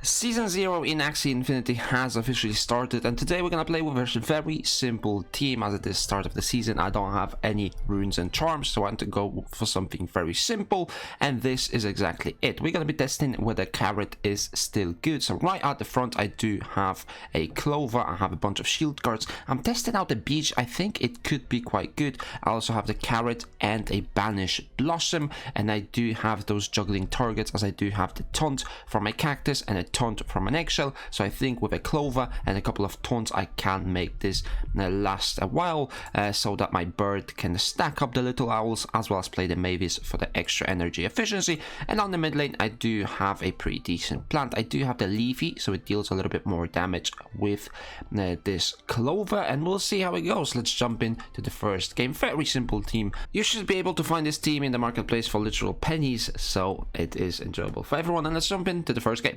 Season 0 in Axie Infinity has officially started, and today we're gonna play with a very simple team. As it is start of the season, I don't have any runes and charms, so I want to go for something very simple, and this is exactly it. We're gonna be testing whether carrot is still good. So right at the front I do have a clover, I have a bunch of shield guards. I'm testing out the beach, I think it could be quite good. I also have the carrot and a banish blossom, and I do have those juggling targets, as I do have the taunt from a cactus and a taunt from an eggshell. So I think with a clover and a couple of taunts I can make this last a while, so that my bird can stack up the little owls as well as play the mavis for the extra energy efficiency. And on the mid lane I do have a pretty decent plant. I do have the leafy, so it deals a little bit more damage with this clover, and we'll see how it goes. Let's jump into the first game. Very simple team. You should be able to find this team in the marketplace for literal pennies, so it is enjoyable for everyone. And let's jump into the first game.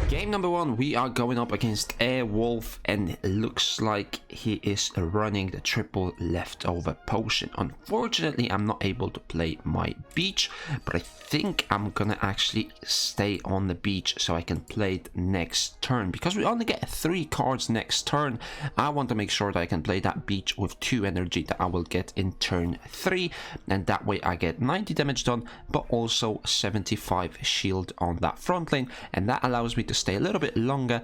Game number 1, we are going up against Airwolf, and it looks like he is running the triple leftover potion. Unfortunately, I'm not able to play my beach, but I think I'm gonna actually stay on the beach so I can play it next turn. Because we only get 3 cards next turn, I want to make sure that I can play that beach with 2 energy that I will get in turn 3, and that way I get 90 damage done, but also 75 shield on that front lane, and that allows me to stay a little bit longer,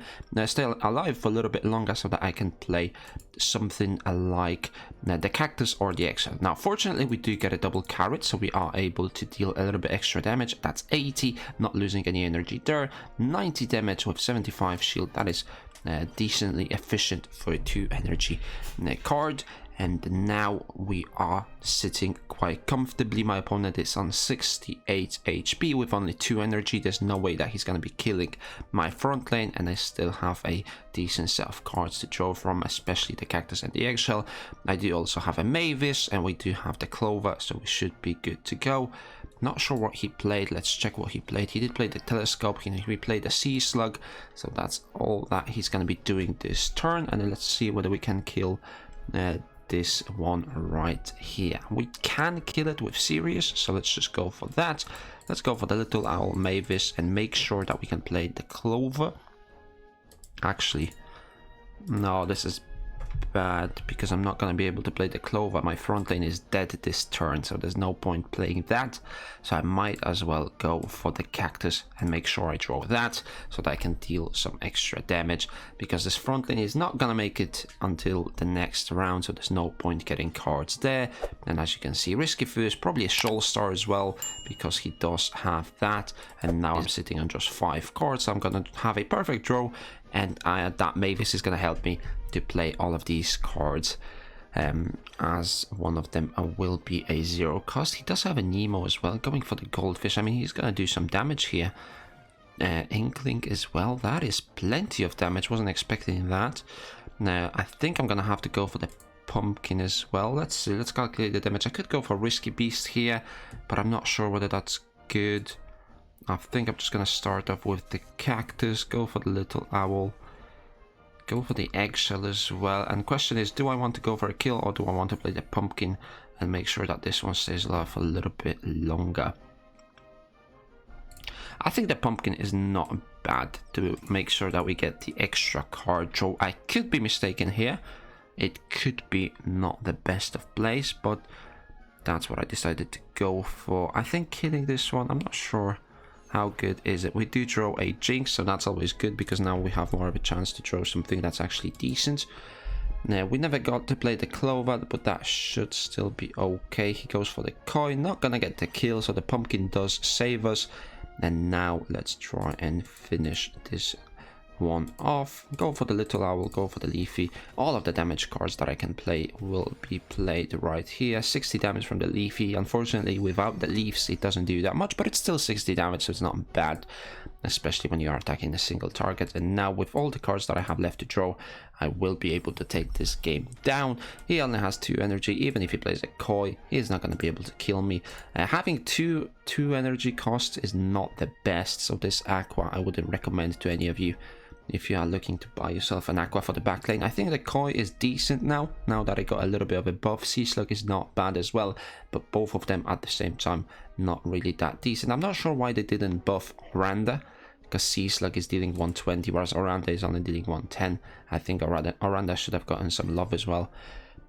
stay alive for a little bit longer, so that I can play something like the cactus or the eggshell. Now fortunately we do get a double carrot, so we are able to deal a little bit extra damage. That's 80, not losing any energy there. 90 damage with 75 shield. That is decently efficient for a 2 energy card. And now we are sitting quite comfortably. My opponent is on 68 HP with only 2 energy. There's no way that he's going to be killing my front lane, and I still have a decent set of cards to draw from, especially the cactus and the eggshell. I do also have a mavis, and we do have the clover, so we should be good to go. Not sure what he played. Let's check what he played. He did play the telescope, he played the sea slug, so that's all that he's going to be doing this turn. And then let's see whether we can kill this one right here. We can kill it with Sirius, so let's just go for that. Let's go for the little owl mavis and make sure that we can play the clover. Actually, no, this is bad because I'm not going to be able to play the clover. My front lane is dead this turn, so there's no point playing that. So I might as well go for the cactus and make sure I draw that so that I can deal some extra damage, because this front lane is not going to make it until the next round, so there's no point getting cards there. And as you can see, Risky Foo is probably a Shoal Star as well, because he does have that. And now I'm sitting on just 5 cards, so I'm going to have a perfect draw, and that Mavis is going to help me to play all of these cards, as one of them will be a 0 cost. He does have a Nemo as well, going for the goldfish. I mean, he's going to do some damage here. Inkling as well, that is plenty of damage, wasn't expecting that. Now I think I'm going to have to go for the pumpkin as well. Let's see, let's calculate the damage. I could go for Risky Beast here, but I'm not sure whether that's good. I think I'm just going to start off with the cactus, go for the little owl, go for the eggshell as well. And the question is, do I want to go for a kill, or do I want to play the pumpkin and make sure that this one stays alive for a little bit longer? I think the pumpkin is not bad to make sure that we get the extra card draw. I could be mistaken here. It could be not the best of plays, but that's what I decided to go for. I think killing this one, I'm not sure how good is it. We do draw a jinx, so that's always good, because now we have more of a chance to draw something that's actually decent. Now we never got to play the clover, but that should still be okay. He goes for the coin, not gonna get the kill, so the pumpkin does save us. And now let's try and finish this one off. Go for the little owl, go for the leafy. All of the damage cards that I can play will be played right here. 60 damage from the leafy. Unfortunately, without the leaves it doesn't do that much, but it's still 60 damage, so it's not bad, especially when you are attacking a single target. And now with all the cards that I have left to draw, I will be able to take this game down. He only has 2 energy. Even if he plays a koi, he's not going to be able to kill me. Having two energy costs is not the best, so this aqua I wouldn't recommend to any of you if you are looking to buy yourself an aqua for the back lane. I think the koi is decent now that I got a little bit of a buff. Sea slug is not bad as well, but both of them at the same time not really that decent. I'm not sure why they didn't buff Oranda, because Sea Slug is dealing 120, whereas Oranda is only dealing 110. I think Oranda should have gotten some love as well,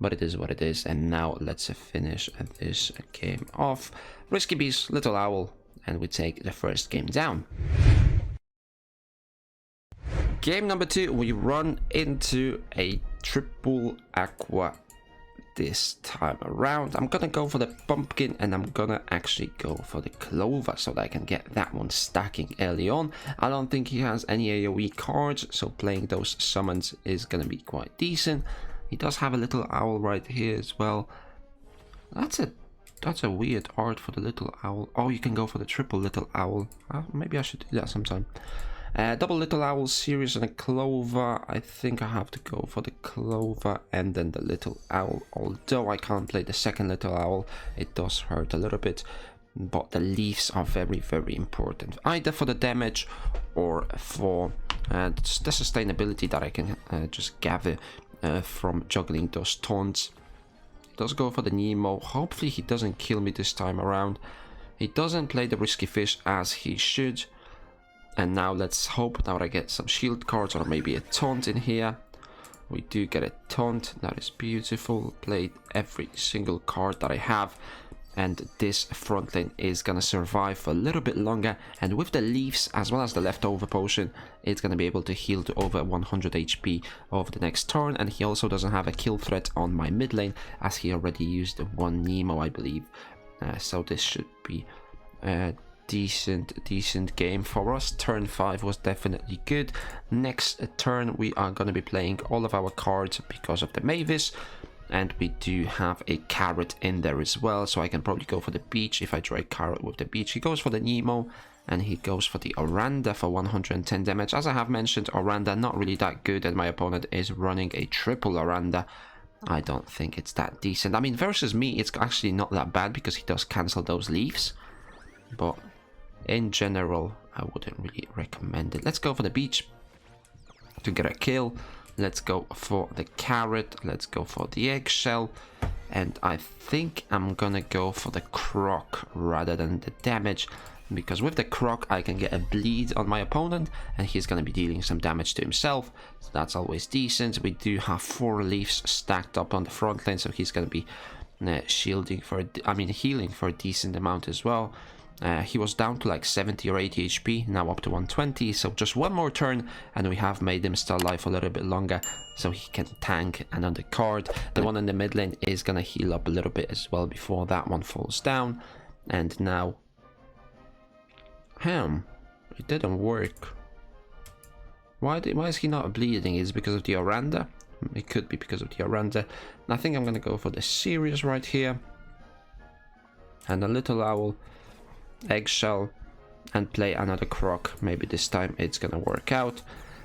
but it is what it is. And now let's finish this game off. Risky Beast, Little Owl, and we take the first game down. Game number 2, we run into a triple aqua this time around. I'm gonna go for the pumpkin, and I'm gonna actually go for the clover so that I can get that one stacking early on. I don't think he has any AoE cards, so playing those summons is gonna be quite decent. He does have a little owl right here as well. That's a weird art for the little owl. Oh, you can go for the triple little owl. Maybe I should do that sometime. Double little owl, Sirius, and a clover. I think I have to go for the clover and then the little owl. Although I can't play the second little owl, it does hurt a little bit. But the leaves are very, very important, either for the damage or for the sustainability that I can just gather from juggling those taunts. He does go for the Nemo. Hopefully he doesn't kill me this time around. He doesn't play the risky fish as he should. And now let's hope that I get some shield cards or maybe a taunt in here. We do get a taunt. That is beautiful. Played every single card that I have. And this front lane is going to survive for a little bit longer. And with the leaves as well as the leftover potion, it's going to be able to heal to over 100 HP over the next turn. And he also doesn't have a kill threat on my mid lane, as he already used one Nemo, I believe. So this should be decent game for us. Turn 5 was definitely good. Next turn we are going to be playing all of our cards because of the Mavis, and we do have a carrot in there as well, so I can probably go for the beach if I draw a carrot with the beach. He goes for the Nemo, and he goes for the Oranda for 110 damage. As I have mentioned, Oranda not really that good, and my opponent is running a triple Oranda. I don't think it's that decent. I mean, versus me it's actually not that bad because he does cancel those leaves, but in general, I wouldn't really recommend it. Let's go for the beach to get a kill. Let's go for the carrot. Let's go for the eggshell. And I think I'm gonna go for the croc rather than the damage, because with the croc I can get a bleed on my opponent and he's gonna be dealing some damage to himself. So that's always decent. We do have 4 leaves stacked up on the front lane, so he's gonna be healing for a decent amount as well. He was down to like 70 or 80 HP, now up to 120, so just one more turn and we have made him stay alive a little bit longer so he can tank another card. The one in the mid lane is gonna heal up a little bit as well before that one falls down. And now it didn't work. Why is he not bleeding? Is it because of the Oranda? It could be because of the Oranda. I think I'm gonna go for the Sirius right here and a little owl, eggshell, and play another croc. Maybe this time it's gonna work out.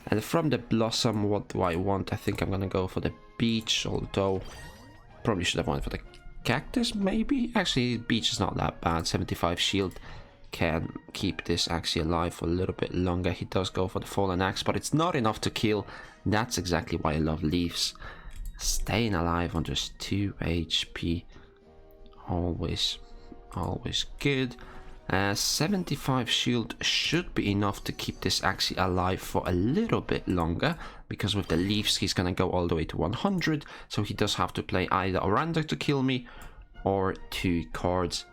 And from the blossom, what do I want? I think I'm gonna go for the beach, although probably should have went for the cactus maybe. Actually, beach is not that bad. 75 shield can keep this Axie alive for a little bit longer. He does go for the fallen axe, but it's not enough to kill. That's exactly why I love leaves. Staying alive on just 2 HP, always good. 75 shield should be enough to keep this Axie alive for a little bit longer, because with the leaves he's gonna go all the way to 100, so he does have to play either Oranda to kill me or 2 cards,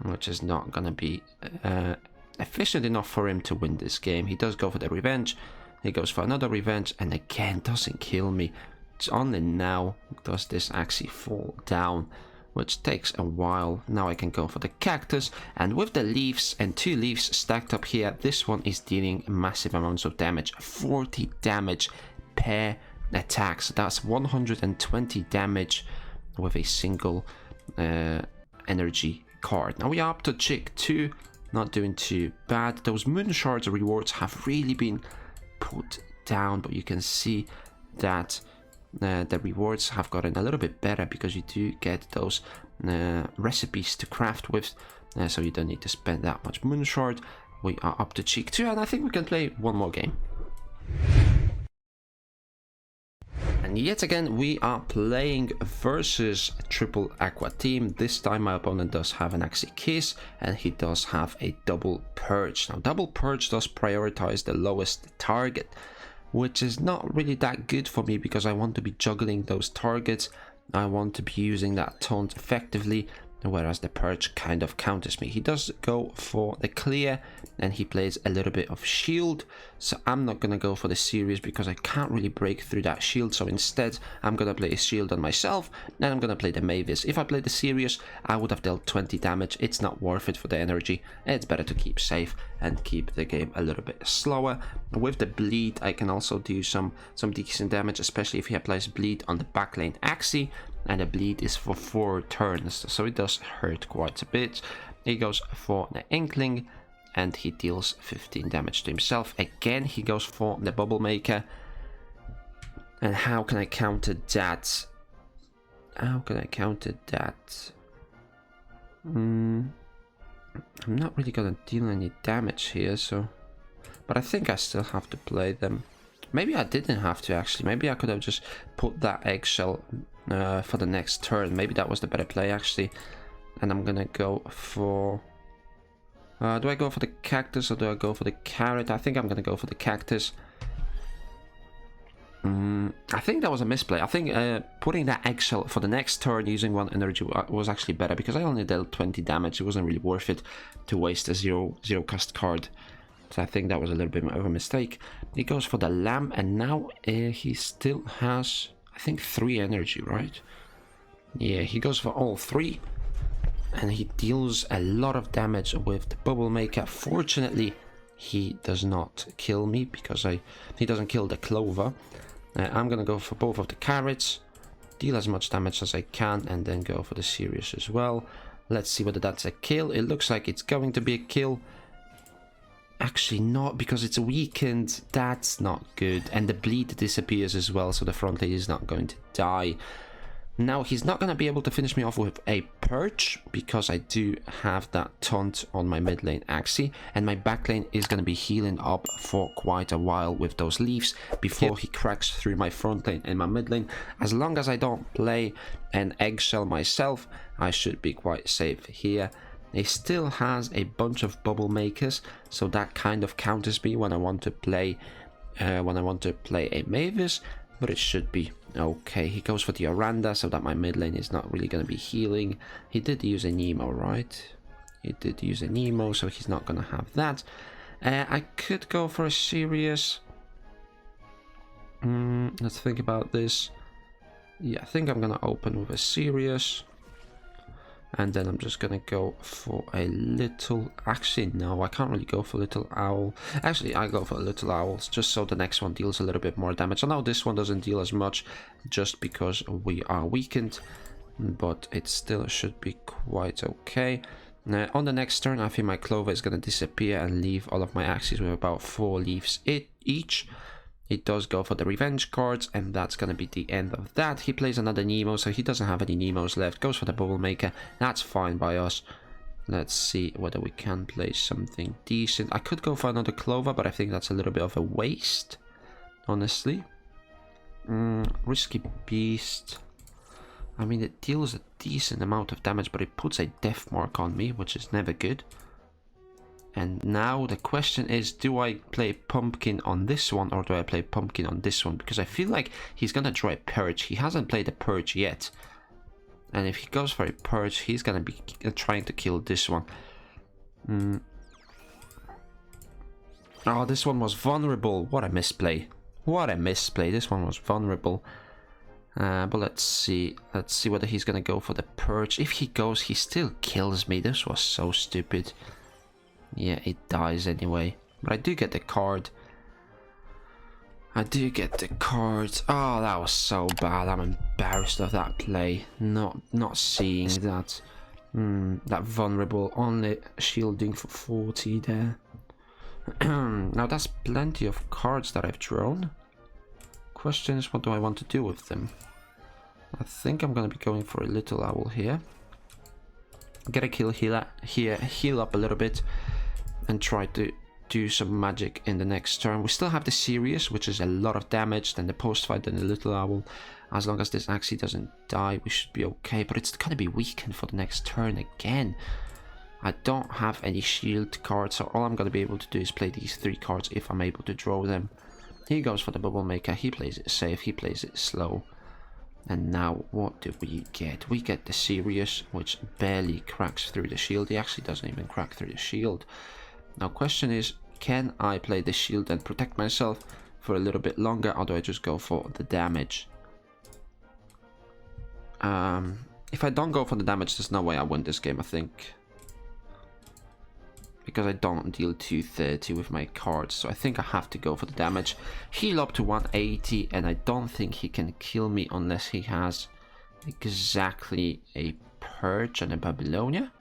which is not gonna be efficient enough for him to win this game. He does go for the revenge, he goes for another revenge, and again doesn't kill me. It's only now does this Axie fall down, which takes a while. Now I can go for the cactus, and with the leaves and 2 leaves stacked up here, this one is dealing massive amounts of damage. 40 damage per attack, so that's 120 damage with a single energy card. Now we are up to Chick 2, not doing too bad. Those moon shards rewards have really been put down, but you can see that the rewards have gotten a little bit better because you do get those recipes to craft with, so you don't need to spend that much moon shard. We are up to Cheek 2, and I think we can play one more game. And yet again, we are playing versus a triple aqua team. This time my opponent does have an Axie Kiss and he does have a double purge. Now double purge does prioritize the lowest target, which is not really that good for me because I want to be juggling those targets. I want to be using that taunt effectively, whereas the purge kind of counters me. He does go for the clear and he plays a little bit of shield, so I'm not gonna go for the serious because I can't really break through that shield. So instead I'm gonna play a shield on myself and I'm gonna play the Mavis. If I played the serious, I would have dealt 20 damage. It's not worth it for the energy. It's better to keep safe and keep the game a little bit slower. With the bleed I can also do some decent damage, especially if he applies bleed on the backlane Axie, and the bleed is for 4 turns, so it does hurt quite a bit. He goes for the Inkling and he deals 15 damage to himself. Again he goes for the Bubble Maker, and how can I counter that? I'm not really gonna deal any damage here, so, but I think I still have to play them. Maybe I didn't have to actually. Maybe I could have just put that eggshell for the next turn. Maybe that was the better play actually. And I'm gonna go for... do I go for the cactus or do I go for the carrot? I think I'm gonna go for the cactus. I think that was a misplay. I think putting that eggshell for the next turn using 1 energy was actually better because I only dealt 20 damage. It wasn't really worth it to waste a zero cost card. So I think that was a little bit of a mistake. He goes for the lamb and now he still has, I think, 3 energy, right? Yeah, he goes for all 3 and he deals a lot of damage with the Bubble Maker. Fortunately, he does not kill me because he doesn't kill the clover. I'm gonna go for both of the carrots, deal as much damage as I can, and then go for the serious as well. Let's see whether that's a kill. It looks like it's going to be a kill. Actually not, because it's weakened. That's not good, and the bleed disappears as well, so the front lane is not going to die. Now he's not going to be able to finish me off with a purge because I do have that taunt on my mid lane Axie, and my back lane is going to be healing up for quite a while with those leaves before he cracks through my front lane and my mid lane. As long as I don't play an eggshell myself, I should be quite safe here. He still has a bunch of bubble makers, so that kind of counters me when I want to play a Mavis, but it should be okay. He goes for the Oranda so that my mid lane is not really going to be healing. He did use a Nemo, right? He did use a Nemo, so he's not going to have that. I could go for a serious. Let's think about this. Yeah, I think I'm going to open with a serious. And then I'm just gonna go for a little... Actually, no, I can't really go for little owl. Actually, I go for little owls, just so the next one deals a little bit more damage. I know this one doesn't deal as much, just because we are weakened, but it still should be quite okay. Now, on the next turn, I think my clover is gonna disappear and leave all of my Axies with about 4 leaves each. It does go for the revenge cards, and that's going to be the end of that. He plays another Nemo, so he doesn't have any Nemos left. Goes for the Bubble Maker. That's fine by us. Let's see whether we can play something decent. I could go for another Clover, but I think that's a little bit of a waste, honestly. Risky Beast. I mean, it deals a decent amount of damage, but it puts a death mark on me, which is never good. And now the question is, do I play Pumpkin on this one or do I play Pumpkin on this one? Because I feel like he's going to try a Purge. He hasn't played a Purge yet. And if he goes for a Purge, he's going to be trying to kill this one. Oh, this one was vulnerable. What a misplay. What a misplay. This one was vulnerable. But let's see. Let's see whether he's going to go for the Purge. If he goes, he still kills me. This was so stupid. Yeah, it dies anyway. But I do get the card. I do get the cards. Oh, that was so bad. I'm embarrassed of that play. Not seeing that. That vulnerable. Only shielding for 40 there. Now that's plenty of cards that I've drawn. Question is, what do I want to do with them? I think I'm going to be going for a little owl here. Get a kill here, heal up a little bit. And try to do some magic in the next turn. We still have the Sirius, which is a lot of damage, then the post fight, then the Little Owl. As long as this Axie doesn't die, we should be okay, but it's gonna be weakened for the next turn again. I don't have any shield cards, so all I'm gonna be able to do is play these 3 cards if I'm able to draw them. He goes for the Bubble Maker, he plays it safe, he plays it slow. And now what do we get? We get the Sirius, which barely cracks through the shield. He actually doesn't even crack through the shield. Now question is, can I play the shield and protect myself for a little bit longer, or do I just go for the damage? If I don't go for the damage, there's no way I win this game, I think. Because I don't deal 230 with my cards, so I think I have to go for the damage. Heal up to 180, and I don't think he can kill me unless he has exactly a Purge and a Babylonia.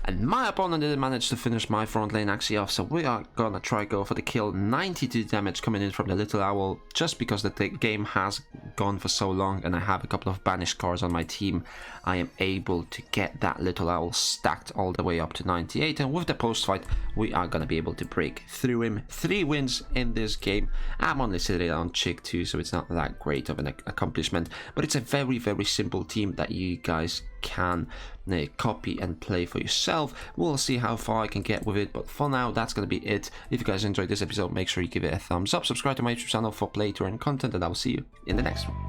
And my opponent didn't manage to finish my front lane Axie off, so we are gonna try go for the kill. 92 damage coming in from the Little Owl, just because the game has gone for so long and I have a couple of banished cards on my team. I am able to get that Little Owl stacked all the way up to 98, and with the post fight we are gonna be able to break through him. 3 wins in this game. I'm only sitting on Chick 2, so it's not that great of an accomplishment, but it's a very, very simple team that you guys can copy and play for yourself. We'll see how far I can get with it, but for now that's gonna be it. If you guys enjoyed this episode, make sure you give it a thumbs up, subscribe to my YouTube channel for play to earn content, and I will see you in the next one.